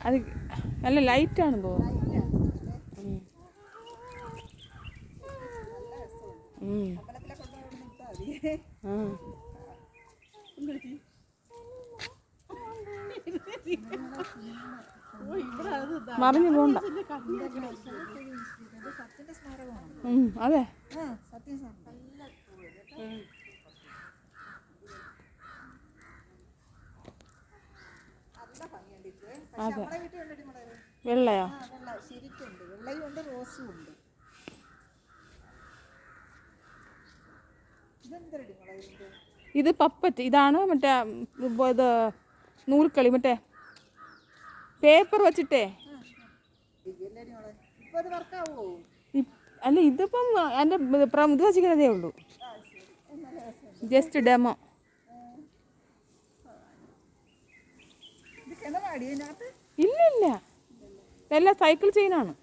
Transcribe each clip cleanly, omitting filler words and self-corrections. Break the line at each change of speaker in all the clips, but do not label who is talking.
അത് നല്ല ലൈറ്റാണെന്ന് തോന്നുന്നു. മറിഞ്ഞു പോണ്ട. അതെ അതെ. വെള്ളയോ? ഇത് പപ്പറ്റ്. ഇതാണ് മറ്റേ ഇത് നൂൽക്കളി, മറ്റേ പേപ്പർ വെച്ചിട്ടേ. അല്ല, ഇതിപ്പം എൻ്റെ ഇത് വെച്ചിരിക്കുന്നതേ ഉള്ളൂ, ജസ്റ്റ് ഡെമോ. ഇല്ല ഇല്ല, എല്ലാം സൈക്കിൾ ചെയിനാണ്.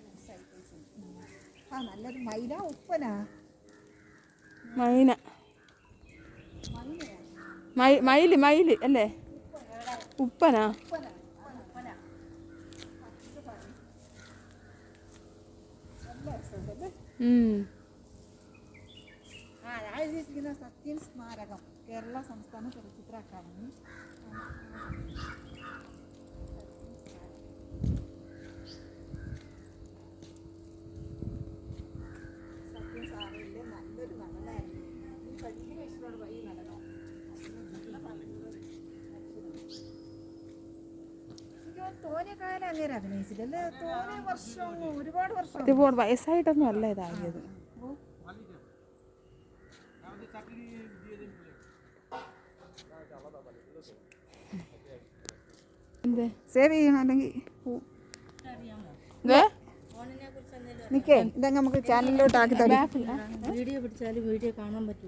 മൈന മയില് മയില് അല്ലേ? ഉപ്പനാ?
സത്യൻ സ്മാരകം, കേരള സംസ്ഥാന ചലച്ചിത്ര അക്കാദമി. സത്യൻ സാറിൻ്റെ നല്ലൊരു നടനായിരുന്നു. ഭയങ്കര ഇഷ്ടമാണ് ഈ നടനം. തോന്നിയ കാലം അങ്ങനെ അഭിനയിച്ചില്ലല്ലേ? തോന്നിയ വർഷം, ഒരുപാട് വർഷം.
ഒരുപാട് വയസ്സായിട്ടൊന്നും അല്ല ഇതായത്.
സേവ് ചെയ്യണം അല്ലെങ്കിൽ നിൽക്കേ, ഇതങ്ങ് നമുക്ക് ചാനലിലോട്ട് ആക്കി തരാം.
വീഡിയോ പിടിച്ചാലും വീഡിയോ കാണാൻ പറ്റില്ല.